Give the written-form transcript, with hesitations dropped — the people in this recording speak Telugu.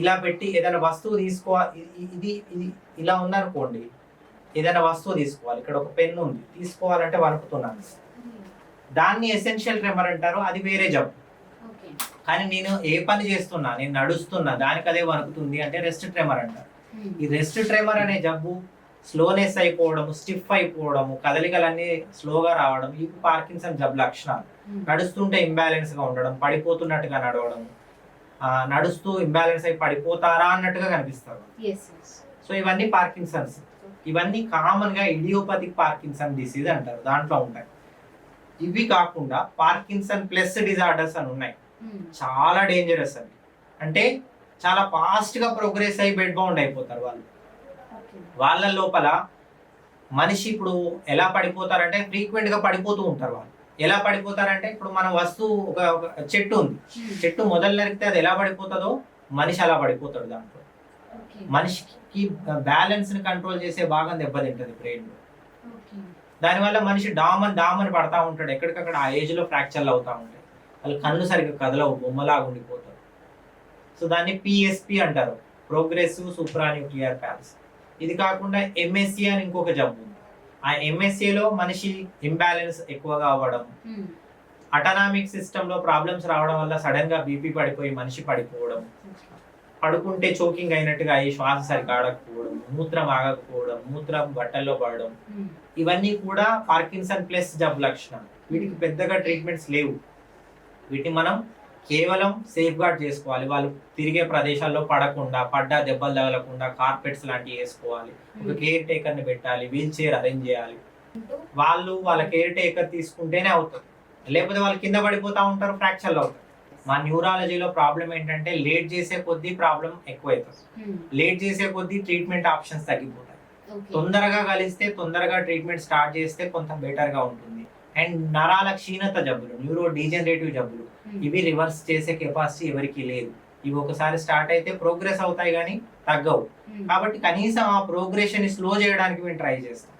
ఇలా పెట్టి ఏదైనా వస్తువు ఇది ఇది ఇలా ఉందనుకోండి, ఏదైనా వస్తువు తీసుకోవాలి, ఇక్కడ ఒక పెన్ను ఉంది, తీసుకోవాలంటే వణుకుతున్నాను, దాన్ని ఎసెన్షియల్ ట్రెమర్ అంటారు. అది వేరే జబ్బు. కానీ నేను ఏ పని చేస్తున్నా, నేను నడుస్తున్నా, దానికి అదే వణుకుతుంది అంటే రెస్ట్ ట్రెమర్ అంటారు. ఈ రెస్ట్ ట్రెమర్ అనే జబ్బు స్లోనెస్ అయిపోవడం, స్టిఫ్ అయిపోవడము, కదలికలన్నీ స్లోగా రావడం, ఇవి పార్కిన్సన్ జబ్బు లక్షణాలు. నడుస్తుంటే ఇంబ్యాలెన్స్ గా ఉండడం, పడిపోతున్నట్టుగా నడవడం, నడుస్తూ ఇంబ్యాలెన్స్ అయి పడిపోతారా అన్నట్టుగా కనిపిస్తారు. సో ఇవన్నీ పార్కిన్సన్స్. ఇవన్నీ కామన్ గా ఇడియోపతిక్ పార్కిన్సన్ డిసీజ్ అంటారు, దాంట్లో ఉంటాయి. ఇవి కాకుండా పార్కిన్సన్ ప్లస్ డిజార్డర్స్ అని ఉన్నాయి, చాలా డేంజరస్ అవి. అంటే చాలా ఫాస్ట్ గా ప్రోగ్రెస్ అయ్యి బెడ్ బౌండ్ అయిపోతారు వాళ్ళు. వాళ్ళ లోపల మనిషి ఇప్పుడు ఎలా పడిపోతారంటే ఫ్రీక్వెంట్ గా పడిపోతూ ఉంటారు వాళ్ళు. ఎలా పడిపోతారంటే ఇప్పుడు మన వస్తువు ఒక చెట్టు ఉంది, చెట్టు మొదలు నరికితే అది ఎలా పడిపోతుందో మనిషి అలా పడిపోతాడు. దాంట్లో మనిషికి బ్యాలెన్స్ ని కంట్రోల్ చేసే భాగం దెబ్బతింటది బ్రెయిన్ లో. దానివల్ల మనిషి డామని పడతా ఉంటాడు, ఎక్కడికక్కడ ఆ ఏజ్ లో ఫ్రాక్చర్లు అవుతా ఉంటాయి, వాళ్ళు కన్ను సరిగ్గా కదలవు, బొమ్మలాగా ఉండిపోతారు. సో దాన్ని పిఎస్పి అంటారు, ప్రోగ్రెసివ్ సూప్రాన్యూక్లియర్ పాల్సీ. ఇది కాకుండా ఎంఎస్సి అని ఇంకొక జబ్బు ఉంది. ఆ ఎంఎస్సిలో మనిషి ఇంబ్యాలెన్స్ ఎక్కువగా అవ్వడం, అటానమిక్ సిస్టమ్ లో ప్రాబ్లమ్స్ రావడం వల్ల సడన్ గా బీపీ పడిపోయి మనిషి పడిపోవడం, పడుకుంటే చోకింగ్ అయినట్టుగా అయ్యి శ్వాస సరిగ్గా ఆడకపోవడం, మూత్రం ఆగకపోవడం, మూత్రం బట్టల్లో పడడం, ఇవన్నీ కూడా పార్కిన్సన్ ప్లస్ జబ్బు లక్షణాలు. వీటికి పెద్దగా ట్రీట్మెంట్స్ లేవు. వీటిని మనం కేవలం సేఫ్ గార్డ్ చేసుకోవాలి. వాళ్ళు తిరిగే ప్రదేశాల్లో పడకుండా, పడ్డా దెబ్బలు తగలకుండా కార్పెట్స్ లాంటివి వేసుకోవాలి, ఒక కేర్ టేకర్ ని పెట్టాలి, వీల్ చైర్ అరేంజ్ చేయాలి. వాళ్ళ కేర్ టేకర్ తీసుకుంటేనే అవుతుంది, లేకపోతే వాళ్ళు కింద పడిపోతా ఉంటారు, ఫ్రాక్చర్లు అవుతారు. మా న్యూరాలజీలో ప్రాబ్లం ఏంటంటే లేట్ చేసే కొద్దీ ప్రాబ్లం ఎక్కువైతుంది, లేట్ చేసే కొద్దీ ట్రీట్మెంట్ ఆప్షన్స్ తగ్గిపోతాయి. తొందరగా కలిస్తే, తొందరగా ట్రీట్మెంట్ స్టార్ట్ చేస్తే కొంత బెటర్ గా ఉంటుంది. అండ్ నరాల క్షీణత జబ్బులు, న్యూరో డీజనరేటివ్ జబ్బులు, ఇవి రివర్స్ చేసే కెపాసిటీ ఎవరికి లేదు. ఇవి ఒకసారి స్టార్ట్ అయితే ప్రోగ్రెస్ అవుతాయి కానీ తగ్గవు. కాబట్టి కనీసం ఆ ప్రోగ్రెషన్ ని స్లో చేయడానికి మేము ట్రై చేస్తాం.